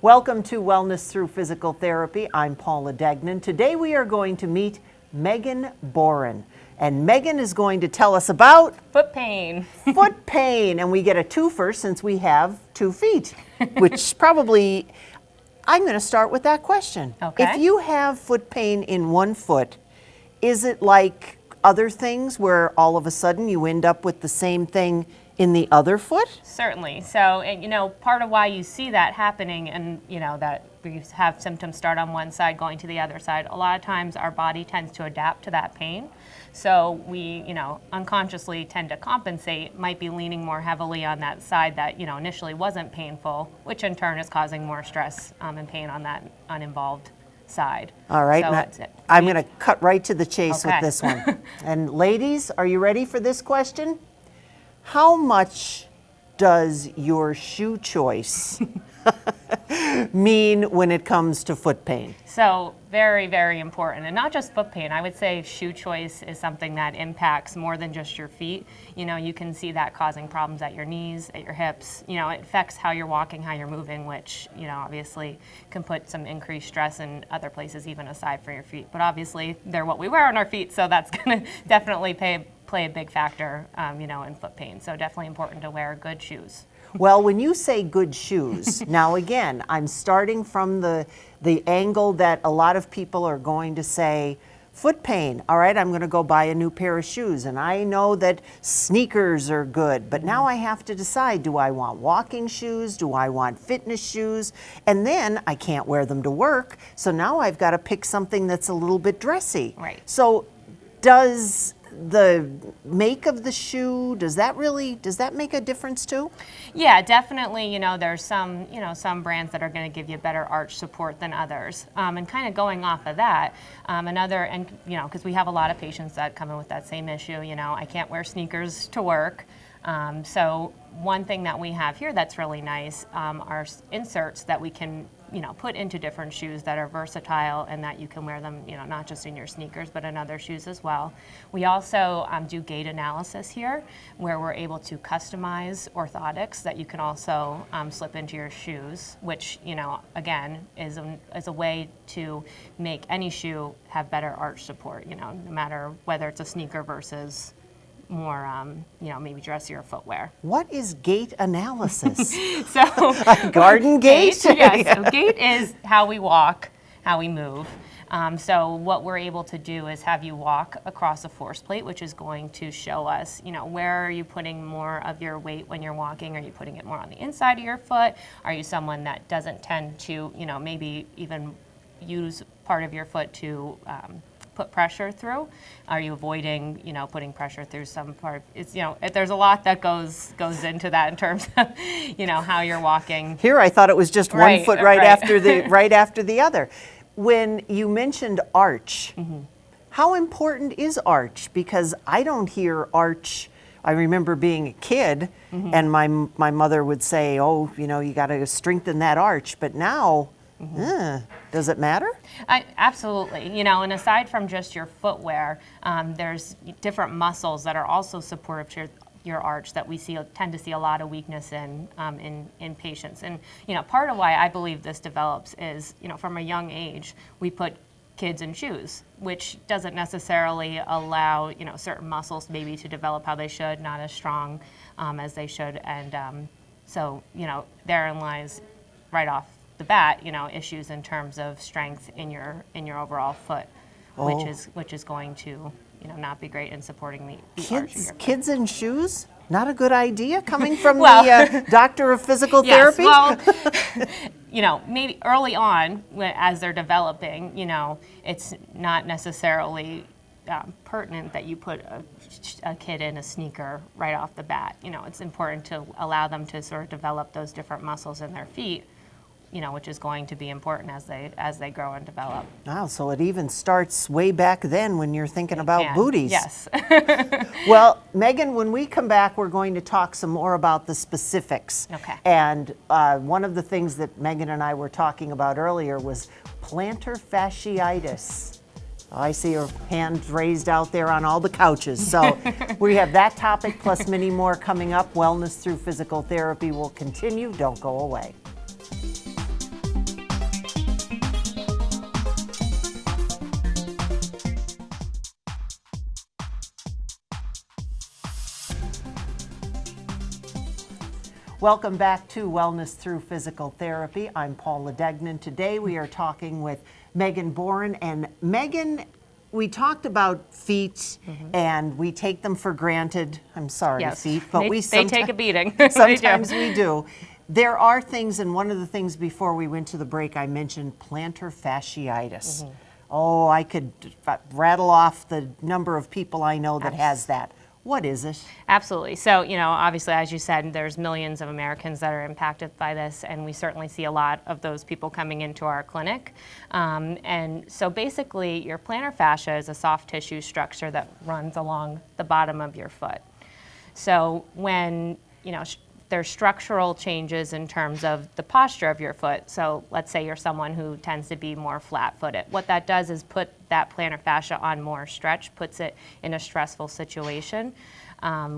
Welcome to Wellness Through Physical Therapy. I'm Paula Degnan. Today we are going to meet Megan Boren. And Megan is going to tell us about foot pain. Foot pain. And we get a twofer since we have 2 feet, which probably, I'm going to start with that question. Okay. If you have foot pain in one foot, is it like other things where all of a sudden you end up with the same thing in the other foot? Certainly. So, part of why you see that happening and, that we have symptoms start on one side going to the other side, a lot of times our body tends to adapt to that pain. So we, unconsciously tend to compensate, might be leaning more heavily on that side that, initially wasn't painful, which in turn is causing more stress and pain on that uninvolved side. All right, So I'm going to cut right to the chase Okay. with this one. And ladies, are you ready for this question? How much does your shoe choice mean when it comes to foot pain? So very, very important. And not just foot pain. I would say shoe choice is something that impacts more than just your feet. You can see that causing problems at your knees, at your hips. It affects how you're walking, how you're moving, which, obviously can put some increased stress in other places, even aside from your feet. But obviously, they're what we wear on our feet, so that's going to definitely play a big factor, in foot pain. So definitely important to wear good shoes. Well, when you say good shoes, now again, I'm starting from the angle that a lot of people are going to say, foot pain, all right, I'm going to go buy a new pair of shoes. And I know that sneakers are good, but now I have to decide, do I want walking shoes? Do I want fitness shoes? And then I can't wear them to work. So now I've got to pick something that's a little bit dressy. Right. So does the make of the shoe, does that make a difference too? Yeah, definitely. There's some brands that are going to give you better arch support than others. And kind of going off of that, because we have a lot of patients that come in with that same issue. I can't wear sneakers to work. So one thing that we have here that's really nice are inserts that we can put into different shoes that are versatile and that you can wear them, not just in your sneakers, but in other shoes as well. We also do gait analysis here, where we're able to customize orthotics that you can also slip into your shoes, which, again, is a way to make any shoe have better arch support, no matter whether it's a sneaker versus more, maybe dressier footwear. What is gait analysis? So Garden gait? Yes. So gait is how we walk, how we move. So what we're able to do is have you walk across a force plate, which is going to show us, where are you putting more of your weight when you're walking? Are you putting it more on the inside of your foot? Are you someone that doesn't tend to, maybe even use part of your foot to put pressure through? Are you avoiding, putting pressure through some part? It's, there's a lot that goes into that in terms of, how you're walking. Here, I thought it was just one foot right right. after the other. When you mentioned arch, how important is arch? Because I don't hear arch. I remember being a kid, and my mother would say, "Oh, you got to strengthen that arch." But now, does it matter? Absolutely. And aside from just your footwear, there's different muscles that are also supportive to your arch that we tend to see a lot of weakness in patients. And part of why I believe this develops is from a young age we put kids in shoes, which doesn't necessarily allow certain muscles maybe to develop how they should, not as strong as they should, and so therein lies right off the bat, issues in terms of strength in your overall foot, which is going to not be great in supporting the arch of your foot. Kids in shoes? Not a good idea coming from the doctor of physical therapy? Yes, well, maybe early on as they're developing, it's not necessarily pertinent that you put a kid in a sneaker right off the bat. It's important to allow them to sort of develop those different muscles in their feet, which is going to be important as they grow and develop. Wow, so it even starts way back then when you're thinking about booties. Yes. Well, Megan, when we come back, we're going to talk some more about the specifics. Okay. And one of the things that Megan and I were talking about earlier was plantar fasciitis. I see your hands raised out there on all the couches. So we have that topic plus many more coming up. Wellness Through Physical Therapy will continue. Don't go away. Welcome back to Wellness Through Physical Therapy. I'm Paula Degnan. Today we are talking with Megan Boren. And Megan, we talked about feet and we take them for granted. I'm sorry, Yes. feet, but they take a beating. sometimes we do. There are things, and one of the things before we went to the break, I mentioned plantar fasciitis. Oh, I could rattle off the number of people I know that has that. What is it? Absolutely. So, obviously, as you said, there's millions of Americans that are impacted by this, and we certainly see a lot of those people coming into our clinic. And so basically, your plantar fascia is a soft tissue structure that runs along the bottom of your foot. So when, there's structural changes in terms of the posture of your foot. So let's say you're someone who tends to be more flat-footed. What that does is put that plantar fascia on more stretch, puts it in a stressful situation,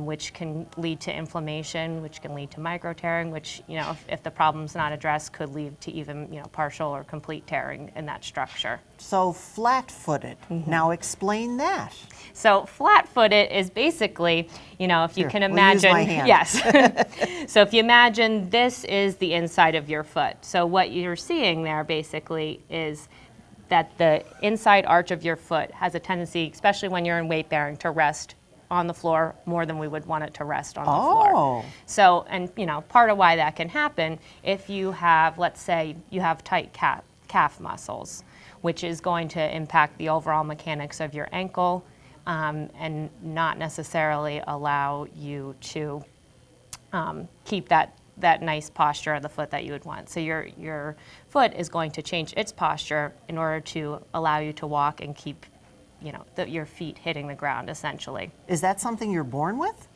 which can lead to inflammation, which can lead to micro tearing, which, if the problem's not addressed, could lead to even, partial or complete tearing in that structure. So flat-footed. Now explain that. So flat-footed is basically, if you can we'll imagine, use my hand. Yes. So if you imagine this is the inside of your foot. So what you're seeing there basically is that the inside arch of your foot has a tendency, especially when you're in weight bearing, to rest on the floor more than we would want it to rest on the floor. So, and part of why that can happen if you have, let's say, you have tight calf muscles, which is going to impact the overall mechanics of your ankle, and not necessarily allow you to keep that nice posture of the foot that you would want. So your foot is going to change its posture in order to allow you to walk and keep your feet hitting the ground, essentially. Is that something you're born with?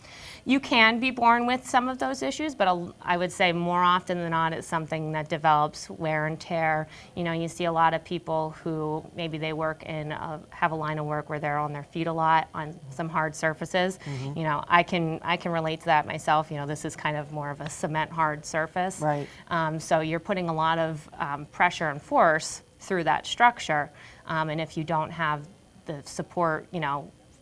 You can be born with some of those issues, but I would say more often than not, it's something that develops wear and tear. You see a lot of people who maybe they work have a line of work where they're on their feet a lot on some hard surfaces. I can relate to that myself. This is kind of more of a cement hard surface. Right. So you're putting a lot of pressure and force through that structure, and if you don't have the support,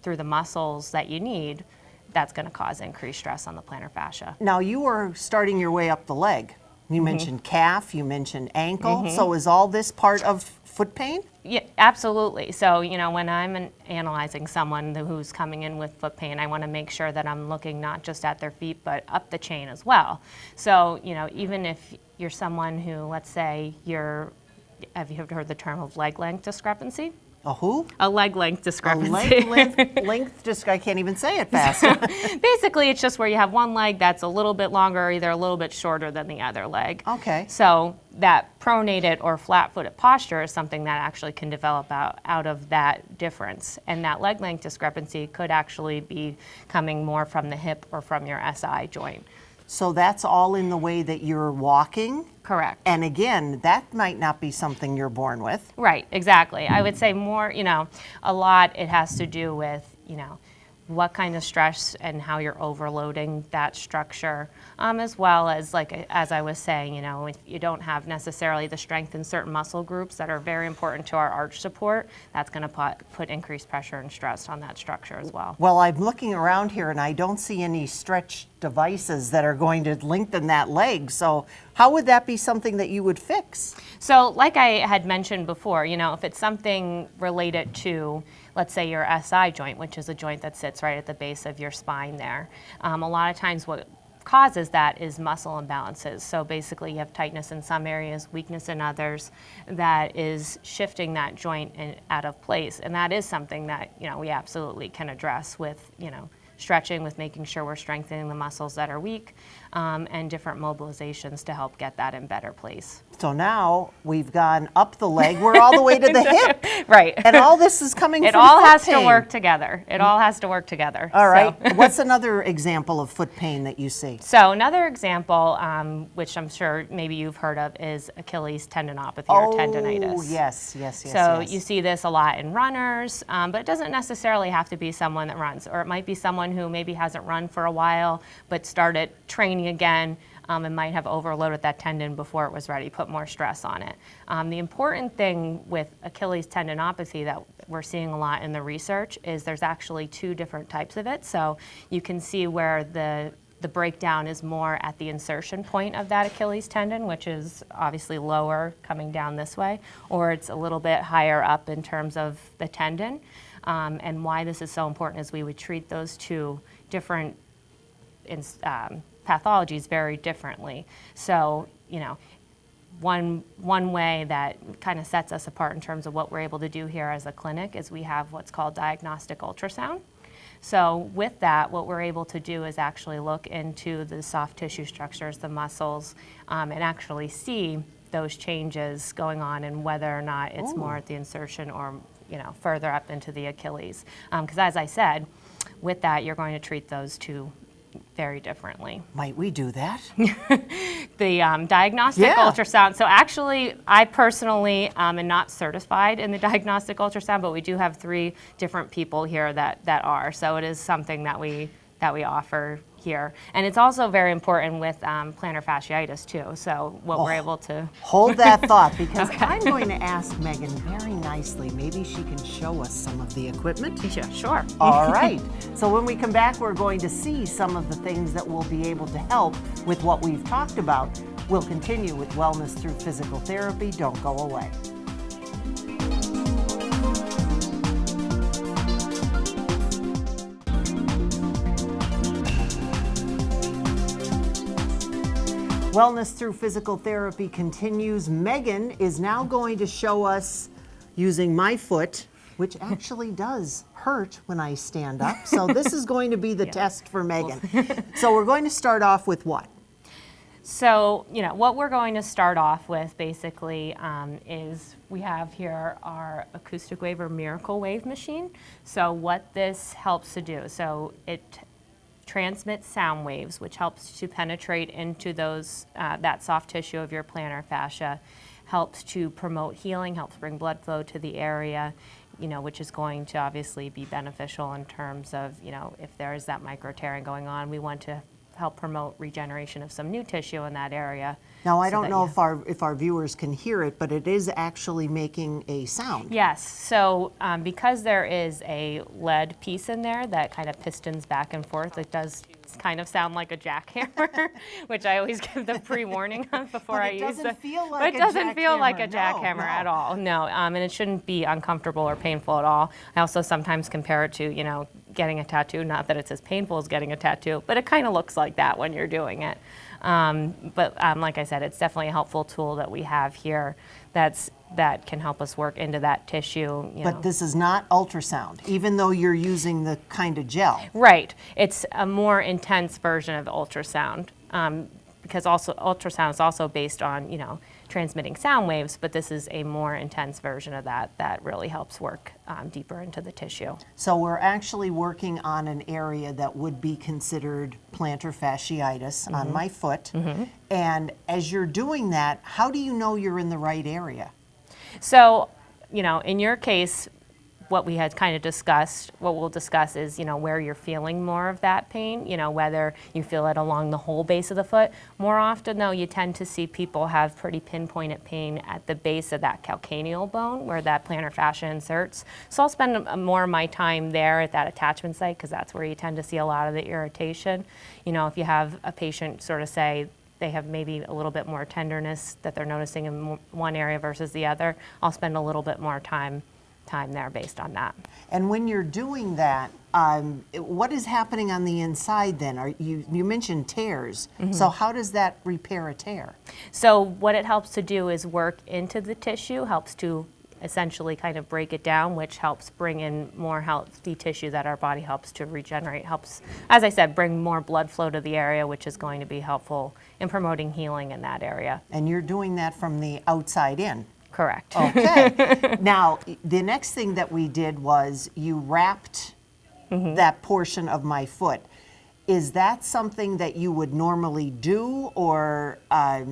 through the muscles that you need, that's going to cause increased stress on the plantar fascia. Now you were starting your way up the leg. You mentioned calf, you mentioned ankle. So is all this part of foot pain? Yeah, absolutely. So, when I'm analyzing someone who's coming in with foot pain, I want to make sure that I'm looking not just at their feet, but up the chain as well. So, even if you're someone who, let's say, have you ever heard the term of leg length discrepancy? A who? A leg length discrepancy. A leg length, just I can't even say it fast. Basically, it's just where you have one leg that's a little bit longer, or either a little bit shorter than the other leg. Okay. So that pronated or flat-footed posture is something that actually can develop out of that difference. And that leg length discrepancy could actually be coming more from the hip or from your SI joint. So that's all in the way that you're walking? Correct. And again, that might not be something you're born with. Right, exactly. I would say more, a lot it has to do with, what kind of stress and how you're overloading that structure, as well as, as I was saying, if you don't have necessarily the strength in certain muscle groups that are very important to our arch support, that's going to put increased pressure and stress on that structure as well. Well, I'm looking around here and I don't see any stretch devices that are going to lengthen that leg. So how would that be something that you would fix? So like I had mentioned before, if it's something related to, let's say, your SI joint, which is a joint that sits right at the base of your spine there, a lot of times what causes that is muscle imbalances. So basically you have tightness in some areas, weakness in others, that is shifting that joint out of place. And that is something that, we absolutely can address with, stretching, with making sure we're strengthening the muscles that are weak, and different mobilizations to help get that in better place. So now we've gone up the leg, we're all the way to the hip. Right. And all this is coming It from all foot has pain. to work together. It all has to work together. All right. So. What's another example of foot pain that you see? So another example, which I'm sure maybe you've heard of, is Achilles tendinopathy or tendinitis. Oh, yes. So you see this a lot in runners, but it doesn't necessarily have to be someone that runs, or it might be someone who maybe hasn't run for a while, but started training again, and might have overloaded that tendon before it was ready, put more stress on it. The important thing with Achilles tendinopathy that we're seeing a lot in the research is there's actually two different types of it. So you can see where the the breakdown is more at the insertion point of that Achilles tendon, which is obviously lower coming down this way, or it's a little bit higher up in terms of the tendon. And why this is so important is we would treat those two different pathologies very differently. So, you know, one way that kind of sets us apart in terms of what we're able to do here as a clinic is we have what's called diagnostic ultrasound. So with that, what we're able to do is actually look into the soft tissue structures, the muscles, and actually see those changes going on and whether or not it's more at the insertion or, you know, further up into the Achilles. Because as I said, with that, you're going to treat those two very differently. Might we do that? The diagnostic ultrasound. So actually, I personally am not certified in the diagnostic ultrasound, but we do have 3 different people here that are. So it is something that we offer here. And it's also very important with plantar fasciitis too. So what we're able to... Hold that thought, because I'm going to ask Megan very nicely. Maybe she can show us some of the equipment. Yeah, sure. All right. So when we come back, we're going to see some of the things that will be able to help with what we've talked about. We'll continue with Wellness Through Physical Therapy. Don't go away. Wellness Through Physical Therapy continues. Megan is now going to show us using my foot, which actually does hurt when I stand up. So this is going to be the test for Megan. So we're going to start off with what? So, you know, what we're going to start off with basically is we have here our acoustic wave or miracle wave machine. So what this helps to do, so it transmits sound waves, which helps to penetrate into those that soft tissue of your plantar fascia, helps to promote healing, helps bring blood flow to the area, you know, which is going to obviously be beneficial in terms of, you know, if there is that micro tearing going on, we want to help promote regeneration of some new tissue in that area. Now, I don't know if our viewers can hear it, but it is actually making a sound. Yes, so because there is a lead piece in there that kind of pistons back and forth, it does kind of sound like a jackhammer, which I always give the pre-warning of before I use it. But it doesn't feel like a jackhammer at all, no, and it shouldn't be uncomfortable or painful at all. I also sometimes compare it to, you know, getting a tattoo, not that it's as painful as getting a tattoo, but it kind of looks like that when you're doing it. But like I said, it's definitely a helpful tool that we have here that can help us work into that tissue. But this is not ultrasound, even though you're using the kind of gel. Right. It's a more intense version of ultrasound, because also ultrasound is also based on, you know, transmitting sound waves, but this is a more intense version of that really helps work deeper into the tissue. So we're actually working on an area that would be considered plantar fasciitis on my foot. And as you're doing that, how do you know you're in the right area? So, you know, in your case, what we had kind of discussed, what we'll discuss is, you know, where you're feeling more of that pain, you know, whether you feel it along the whole base of the foot. More often, though, you tend to see people have pretty pinpointed pain at the base of that calcaneal bone where that plantar fascia inserts. So I'll spend more of my time there at that attachment site because that's where you tend to see a lot of the irritation. You know, if you have a patient sort of say they have maybe a little bit more tenderness that they're noticing in one area versus the other, I'll spend a little bit more time there based on that. And when you're doing that, what is happening on the inside then? You mentioned tears. So how does that repair a tear? So what it helps to do is work into the tissue, helps to essentially kind of break it down, which helps bring in more healthy tissue that our body helps to regenerate, helps, as I said, bring more blood flow to the area, which is going to be helpful in promoting healing in that area. And you're doing that from the outside in? Correct. Okay. Now, the next thing that we did was you wrapped that portion of my foot. Is that something that you would normally do, or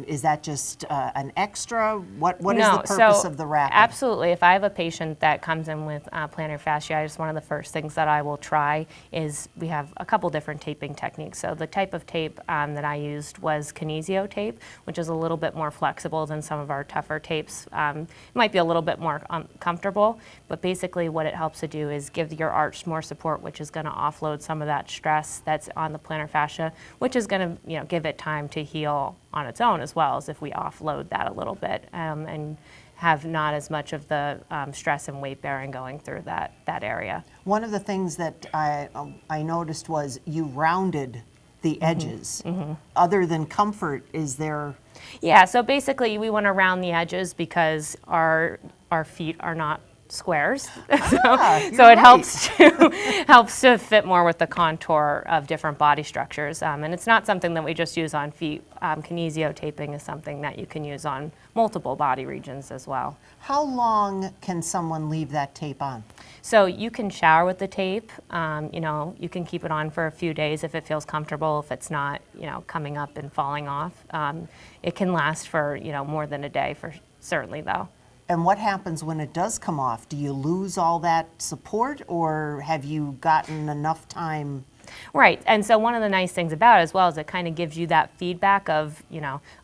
is that just an extra? What is the purpose of the wrapping? Absolutely. If I have a patient that comes in with plantar fasciitis, one of the first things that I will try is we have a couple different taping techniques. So the type of tape that I used was kinesio tape, which is a little bit more flexible than some of our tougher tapes. It might be a little bit more uncomfortable, but basically what it helps to do is give your arch more support, which is going to offload some of that stress that's on on the plantar fascia, which is going to, give it time to heal on its own, as well as if we offload that a little bit and have not as much of the stress and weight bearing going through that area. One of the things that I noticed was you rounded the edges. Other than comfort, is there? Yeah, so basically we want to round the edges because our feet are not squares. So it helps to fit more with the contour of different body structures. And it's not something that we just use on feet. Kinesio taping is something that you can use on multiple body regions as well. How long can someone leave that tape on? So you can shower with the tape. You can keep it on for a few days if it feels comfortable, if it's not, coming up and falling off. It can last for, more than a day, for certainly though. And what happens when it does come off? Do you lose all that support, or have you gotten enough time? Right, and so one of the nice things about it as well is it kind of gives you that feedback of,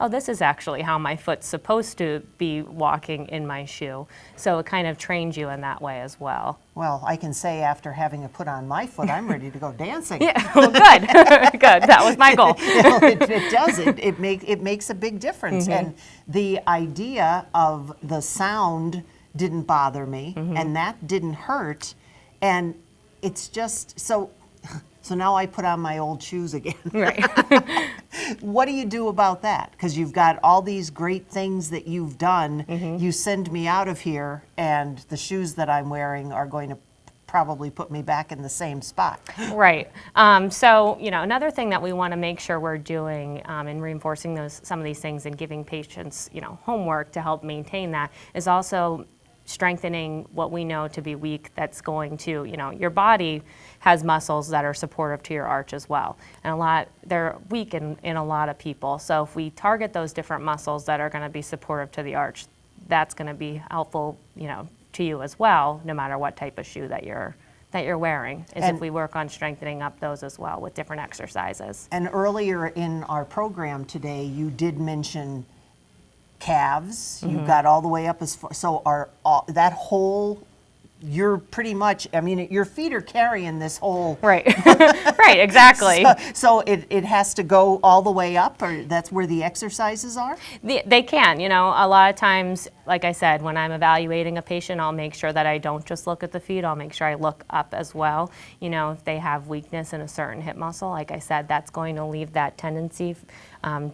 oh, this is actually how my foot's supposed to be walking in my shoe. So it kind of trains you in that way as well. Well, I can say after having it put on my foot, I'm ready to go dancing. Yeah, well, good, good. That was my goal. It does. It makes a big difference. And the idea of the sound didn't bother me, and that didn't hurt. And it's just so. So now I put on my old shoes again. Right. What do you do about that? Because you've got all these great things that you've done. You send me out of here, and the shoes that I'm wearing are going to probably put me back in the same spot. Right. So, another thing that we want to make sure we're doing in reinforcing some of these things and giving patients, homework to help maintain that is also strengthening what we know to be weak. That's going to, your body has muscles that are supportive to your arch as well. And they're weak in a lot of people. So if we target those different muscles that are going to be supportive to the arch, that's going to be helpful, to you as well, no matter what type of shoe that you're wearing, if we work on strengthening up those as well with different exercises. And earlier in our program today, you did mention calves. You got all the way up as far. So that whole, you're pretty much, your feet are carrying this whole. Right, right, exactly. So it has to go all the way up, or that's where the exercises are? They can, a lot of times, like I said, when I'm evaluating a patient, I'll make sure that I don't just look at the feet, I'll make sure I look up as well. If they have weakness in a certain hip muscle, like I said, that's going to leave that tendency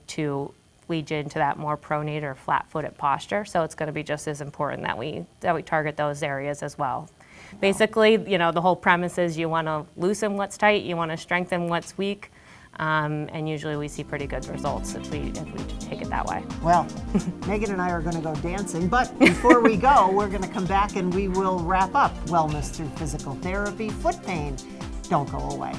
to lead you into that more pronate or flat-footed posture. So it's going to be just as important that we target those areas as well. Basically, the whole premise is you want to loosen what's tight, you want to strengthen what's weak, and usually we see pretty good results if we take it that way. Well, Megan and I are going to go dancing, but before we go, we're going to come back and we will wrap up Wellness Through Physical Therapy. Foot pain, don't go away.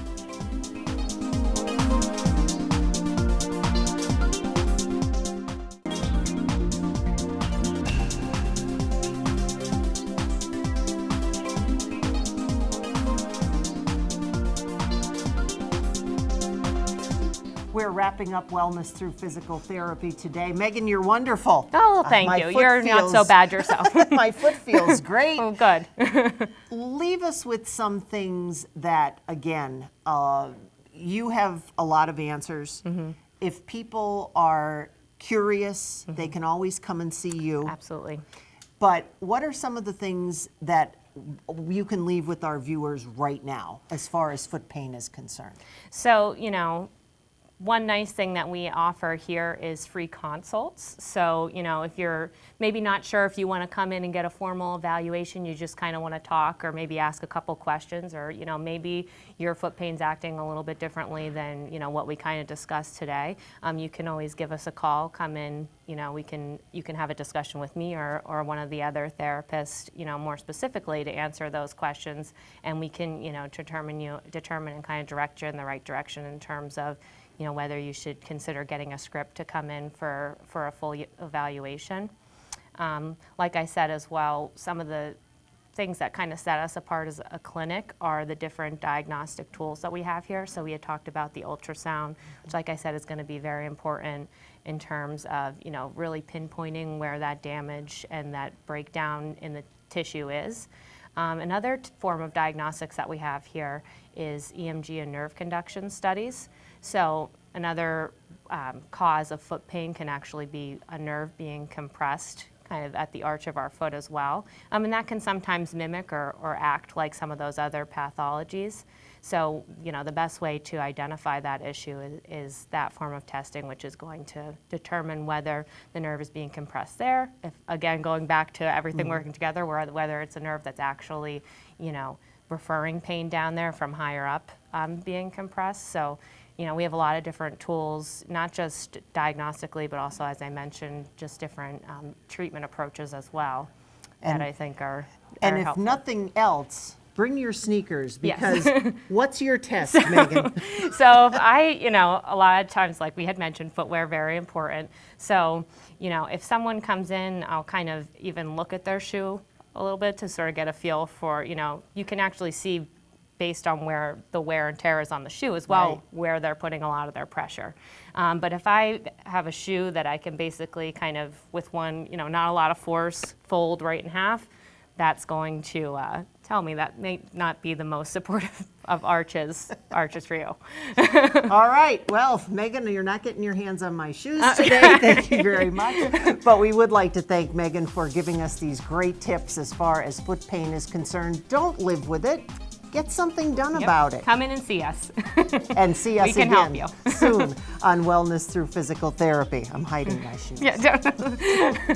We're wrapping up Wellness Through Physical Therapy today. Megan, you're wonderful. Oh, thank you. You're not so bad yourself. My foot feels great. Oh, good. Leave us with some things that, again, you have a lot of answers. If people are curious, they can always come and see you. Absolutely. But what are some of the things that you can leave with our viewers right now as far as foot pain is concerned? So, one nice thing that we offer here is free consults. So, if you're maybe not sure if you want to come in and get a formal evaluation, you just kind of want to talk or maybe ask a couple questions, or, maybe your foot pain's acting a little bit differently than, what we kind of discussed today. You can always give us a call, come in, you can have a discussion with me or one of the other therapists, more specifically to answer those questions, and we can, determine and kind of direct you in the right direction in terms of, whether you should consider getting a script to come in for a full evaluation. Like I said as well, some of the things that kind of set us apart as a clinic are the different diagnostic tools that we have here. So we had talked about the ultrasound, which, like I said, is going to be very important in terms of, really pinpointing where that damage and that breakdown in the tissue is. Another form of diagnostics that we have here is EMG and nerve conduction studies. So another cause of foot pain can actually be a nerve being compressed kind of at the arch of our foot as well. And that can sometimes mimic or act like some of those other pathologies. So, the best way to identify that issue is that form of testing, which is going to determine whether the nerve is being compressed there. If, again, going back to everything working together, whether it's a nerve that's actually, referring pain down there from higher up being compressed. So, we have a lot of different tools, not just diagnostically, but also, as I mentioned, just different treatment approaches as well that I think are And if helpful. nothing else, bring your sneakers, Yes. because what's your test, Megan? So if a lot of times, like we had mentioned, footwear, very important. So, if someone comes in, I'll kind of even look at their shoe a little bit to sort of get a feel for, you can actually see based on where the wear and tear is on the shoe as well, Right. where they're putting a lot of their pressure. But if I have a shoe that I can basically kind of, with one, not a lot of force, fold right in half, that's going to tell me that may not be the most supportive of arches for you. All right. Well, Megan, you're not getting your hands on my shoes today. Thank you very much. But we would like to thank Megan for giving us these great tips as far as foot pain is concerned. Don't live with it. Get something done about it. Come in and see us. And see us We can again help you. soon on Wellness Through Physical Therapy. I'm hiding my shoes. Yeah.